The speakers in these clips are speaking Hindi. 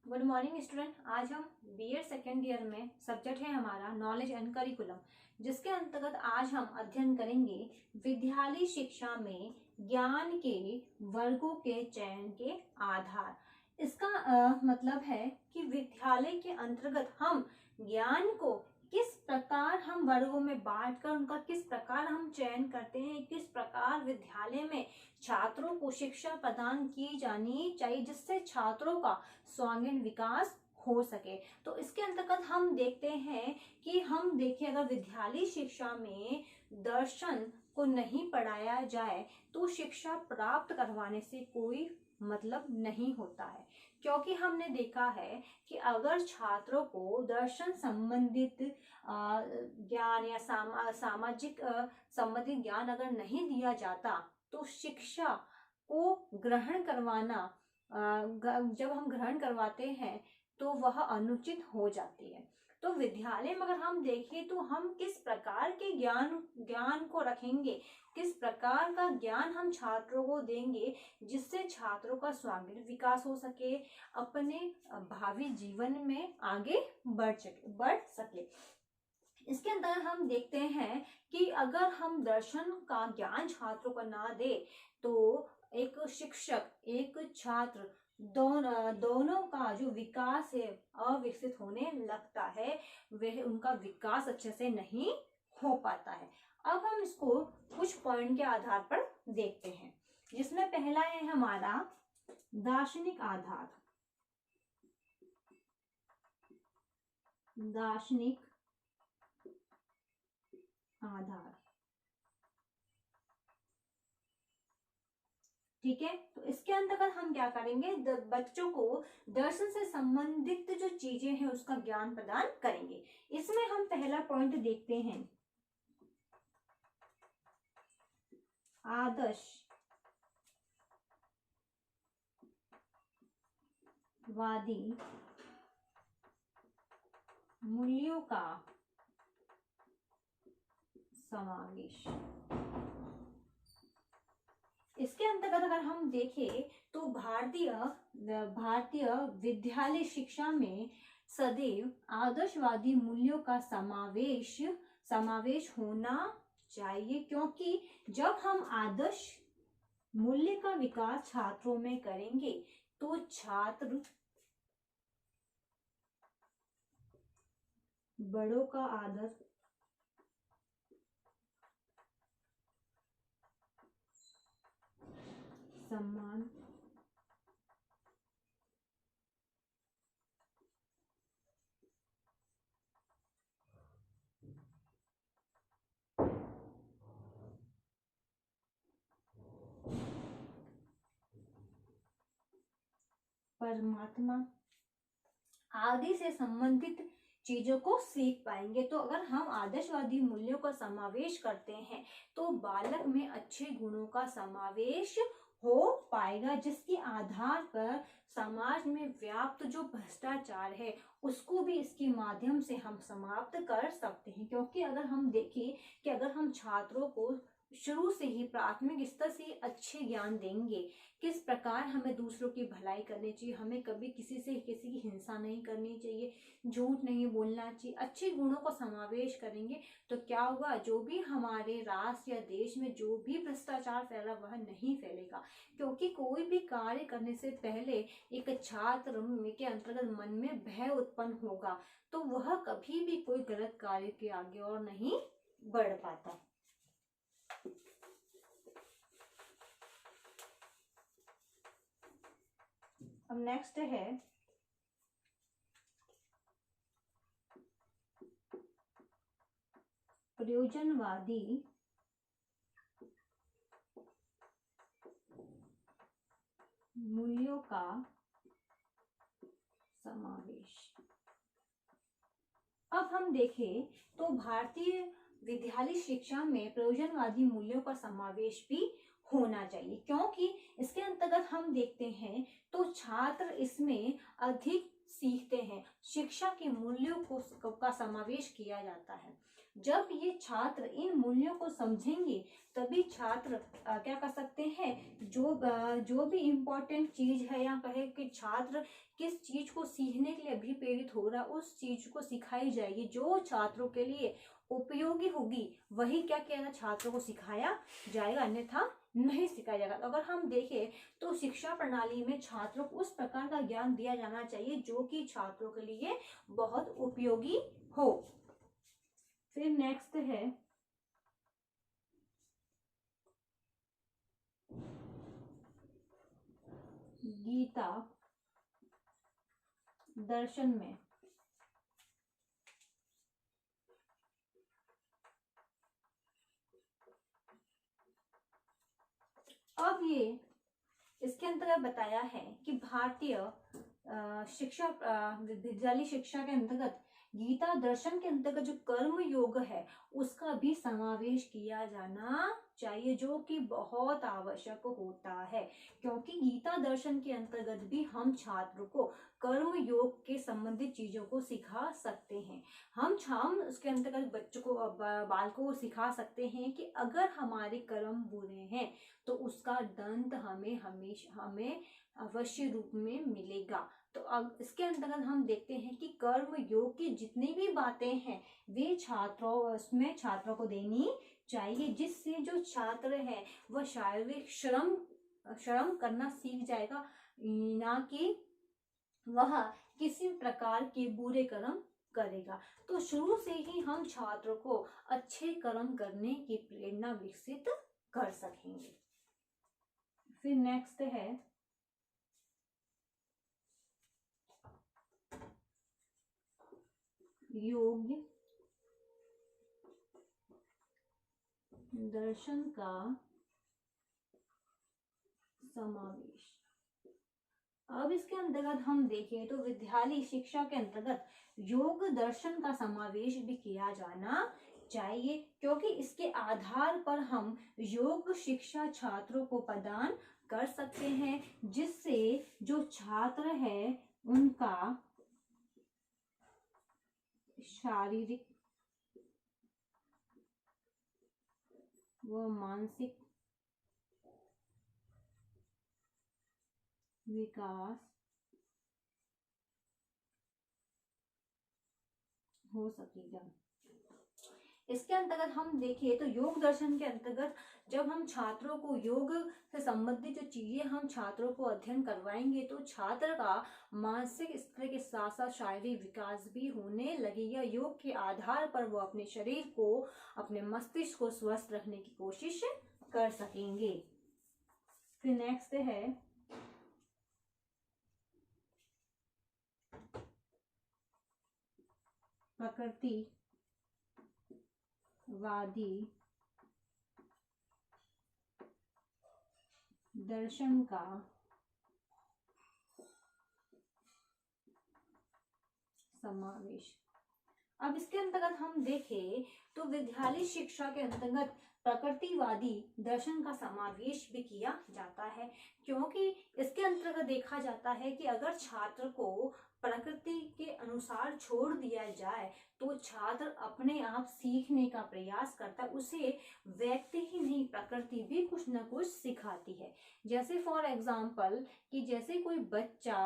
Good morning student. आज हम बीएड सेकेंड ईयर में सब्जेक्ट है हमारा नॉलेज एंड करिकुलम, जिसके अंतर्गत आज हम अध्ययन करेंगे विद्यालय शिक्षा में ज्ञान के वर्गों के चयन के आधार। इसका मतलब है कि विद्यालय के अंतर्गत हम ज्ञान को किस प्रकार हम वर्गों में बांटकर उनका किस प्रकार हम चयन करते हैं, किस प्रकार विद्यालय में छात्रों को शिक्षा प्रदान की जानी चाहिए जिससे छात्रों का सर्वांगीण विकास हो सके। तो इसके अंतर्गत हम देखते हैं कि हम देखिए, अगर विद्यालय शिक्षा में दर्शन को नहीं पढ़ाया जाए तो शिक्षा प्राप्त करवाने से कोई मतलब नहीं होता है, क्योंकि हमने देखा है कि अगर छात्रों को दर्शन संबंधित ज्ञान या सामाजिक संबंधित ज्ञान अगर नहीं दिया जाता तो शिक्षा को ग्रहण करवाना जब हम ग्रहण करवाते हैं तो वह अनुचित हो जाती है। तो विद्यालय में अगर हम देखें तो हम किस प्रकार के ज्ञान को रखेंगे, किस प्रकार का ज्ञान हम छात्रों को देंगे जिससे छात्रों का सर्वांगीण विकास हो सके, अपने भावी जीवन में आगे बढ़ सके। इसके अंदर हम देखते हैं कि अगर हम दर्शन का ज्ञान छात्रों को ना दे तो एक शिक्षक एक छात्र दोनों का जो विकास है अविकसित होने लगता है, वह उनका विकास अच्छे से नहीं हो पाता है। अब हम इसको कुछ पॉइंट के आधार पर देखते हैं, जिसमें पहला है हमारा दार्शनिक आधार। दार्शनिक आधार, ठीक है। तो इसके अंतर्गत हम क्या करेंगे, बच्चों को दर्शन से संबंधित जो चीजें हैं उसका ज्ञान प्रदान करेंगे। इसमें हम पहला पॉइंट देखते हैं, आदर्शवादी मूल्यों का समावेश। इसके अंतर्गत अगर हम देखें तो भारतीय विद्यालय शिक्षा में सदैव आदर्शवादी मूल्यों का समावेश होना चाहिए, क्योंकि जब हम आदर्श मूल्य का विकास छात्रों में करेंगे तो छात्र बड़ों का आदर, सम्मान, परमात्मा आदि से संबंधित चीजों को सीख पाएंगे। तो अगर हम आदर्शवादी मूल्यों का समावेश करते हैं तो बालक में अच्छे गुणों का समावेश हो पाएगा, जिसके आधार पर समाज में व्याप्त जो भ्रष्टाचार है उसको भी इसके माध्यम से हम समाप्त कर सकते हैं। क्योंकि अगर हम देखें कि अगर हम छात्रों को शुरू से ही प्राथमिक स्तर से अच्छे ज्ञान देंगे, किस प्रकार हमें दूसरों की भलाई करनी चाहिए, हमें कभी किसी की हिंसा नहीं करनी चाहिए, झूठ नहीं बोलना चाहिए, अच्छे गुणों का समावेश करेंगे तो क्या होगा, जो भी हमारे राष्ट्र या देश में जो भी भ्रष्टाचार फैला वह नहीं फैलेगा। क्योंकि कोई भी कार्य करने से पहले एक छात्र के अंतर्गत मन में भय उत्पन्न होगा तो वह कभी भी कोई गलत कार्य के आगे और नहीं बढ़ पाता। अब नेक्स्ट है प्रयोजनवादी मूल्यों का समावेश। अब हम देखें तो भारतीय विद्यालय शिक्षा में प्रयोजनवादी मूल्यों का समावेश भी होना चाहिए, क्योंकि इसके अंतर्गत हम देखते हैं तो छात्र इसमें अधिक सीखते हैं, शिक्षा के मूल्यों का समावेश किया जाता है। जब ये छात्र इन मूल्यों को समझेंगे तभी छात्र क्या कर सकते हैं, जो भी इम्पोर्टेंट चीज है या कहे कि छात्र किस चीज को सीखने के लिए अभी प्रेरित हो रहा है उस चीज को सिखाई जाएगी, जो छात्रों के लिए उपयोगी होगी वही क्या किया जाए छात्रों को सिखाया जाएगा, अन्यथा नहीं सिखाया जाएगा। तो अगर हम देखें तो शिक्षा प्रणाली में छात्रों को उस प्रकार का ज्ञान दिया जाना चाहिए जो कि छात्रों के लिए बहुत उपयोगी हो। फिर नेक्स्ट है गीता दर्शन में अब ये इसके अंतर्गत बताया है कि भारतीय शिक्षा विद्यालय शिक्षा के अंतर्गत गीता दर्शन के अंतर्गत जो कर्म योग है उसका भी समावेश किया जाना चाहिए, जो कि बहुत आवश्यक होता है, क्योंकि गीता दर्शन के अंतर्गत भी हम छात्रों को कर्म योग के संबंधित चीजों को सिखा सकते हैं। हम उसके अंतर्गत बच्चों को बालकों को सिखा सकते हैं कि अगर हमारे कर्म बुरे हैं तो उसका दंड हमें अवश्य रूप में मिलेगा। तो अब इसके अंतर्गत हम देखते हैं कि कर्म योग की जितनी भी बातें हैं वे छात्रों को देनी चाहिए, जिससे जो छात्र है वह शारीरिक श्रम करना सीख जाएगा, ना कि वह किसी प्रकार के बुरे कर्म करेगा। तो शुरू से ही हम छात्रों को अच्छे कर्म करने की प्रेरणा विकसित कर सकेंगे। फिर नेक्स्ट है योग दर्शन का समावेश। अब इसके अंतर्गत हम देखें तो विद्यालय शिक्षा के अंतर्गत योग दर्शन का समावेश भी किया जाना चाहिए, क्योंकि इसके आधार पर हम योग शिक्षा छात्रों को प्रदान कर सकते हैं, जिससे जो छात्र है उनका शारीरिक व मानसिक विकास हो सकेगा। इसके अंतर्गत हम देखें तो योग दर्शन के अंतर्गत जब हम छात्रों को योग से संबंधित जो चीजें हम छात्रों को अध्ययन करवाएंगे तो छात्र का मानसिक स्तर के साथ साथ शारीरिक विकास भी होने लगेगा। योग के आधार पर वो अपने शरीर को अपने मस्तिष्क को स्वस्थ रखने की कोशिश कर सकेंगे। फिर नेक्स्ट है प्रकृतिवादी दर्शन का समावेश। अब इसके अंतर्गत हम देखें तो विद्यालय शिक्षा के अंतर्गत प्रकृतिवादी दर्शन का समावेश भी किया जाता है, क्योंकि इसके अंतर्गत देखा जाता है कि अगर छात्र को प्रकृति के अनुसार छोड़ दिया जाए तो छात्र अपने आप सीखने का प्रयास करता है, उसे व्यक्ति ही नहीं प्रकृति भी कुछ न कुछ सिखाती है। जैसे फॉर एग्जाम्पल कि जैसे कोई बच्चा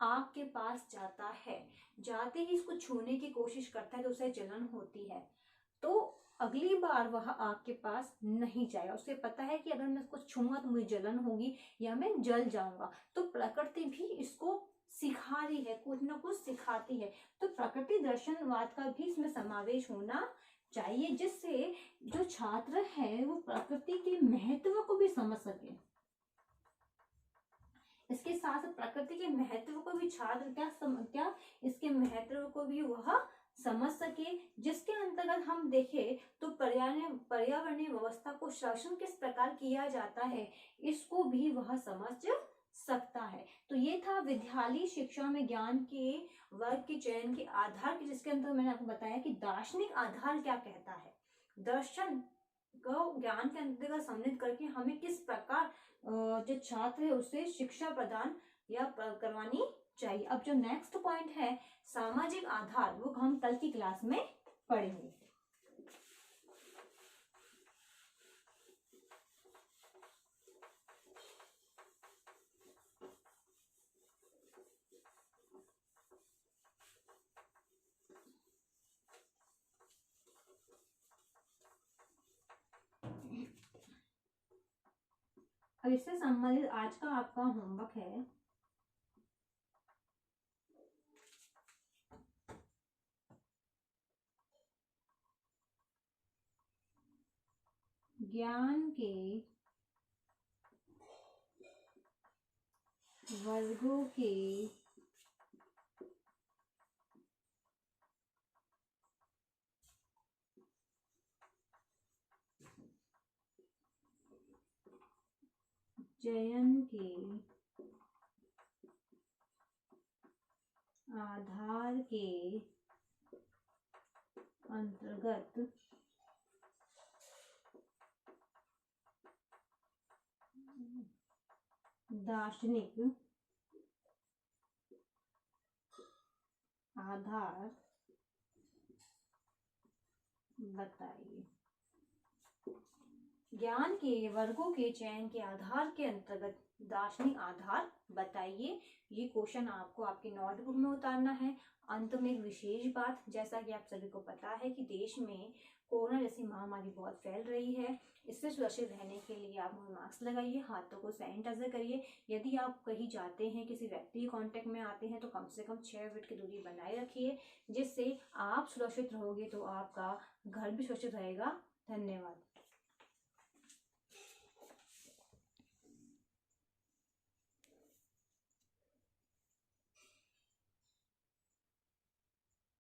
आग के पास जाता है, जाते ही इसको छूने की कोशिश करता है तो उसे जलन होती है, तो अगली बार वह आग के पास नहीं जाएगा। उसे पता है कि अगर मैं इसको छूंगा तो मुझे जलन होगी या मैं जल जाऊंगा। तो प्रकृति भी इसको सिखा रही है, कुछ ना कुछ सिखाती है। तो प्रकृति दर्शनवाद का भी इसमें समावेश होना चाहिए, जिससे जो छात्र है वो प्रकृति के महत्व को भी समझ सके। इसके साथ प्रकृति के महत्व को भी छात्र क्या इसके महत्व को भी वह समझ सके, जिसके अंतर्गत हम देखें तो पर्यावरणीय व्यवस्था को शासन किस प्रकार किया जाता है इसको भी वह समझ सकता है। तो ये था विद्यालय शिक्षा में ज्ञान के वर्ग के चयन के आधार के, जिसके अंदर मैंने आपको बताया कि दार्शनिक आधार क्या कहता है, दर्शन को ज्ञान के अंतर्गत सम्मिलित करके हमें किस प्रकार जो छात्र है उसे शिक्षा प्रदान या करवानी चाहिए। अब जो नेक्स्ट पॉइंट है सामाजिक आधार, वो हम कल की क्लास में पढ़ेंगे। अब इससे संबंधित आज का आपका होमवर्क है ज्ञान के वर्गों के चयन के आधार के अंतर्गत दार्शनिक आधार बताइए। ज्ञान के वर्गों के चयन के आधार के अंतर्गत दार्शनिक आधार बताइए। ये क्वेश्चन आपको आपकी नोटबुक में उतारना है। अंत में एक विशेष बात, जैसा कि आप सभी को पता है कि देश में कोरोना जैसी महामारी बहुत फैल रही है। इससे सुरक्षित रहने के लिए आप मुंह में मास्क लगाइए, हाथों को सैनिटाइजर करिए। यदि आप कहीं जाते हैं, किसी व्यक्ति के कांटेक्ट में आते हैं, तो कम से कम 6 फीट की दूरी बनाए रखिए। जिससे आप सुरक्षित रहोगे तो आपका घर भी सुरक्षित रहेगा। धन्यवाद।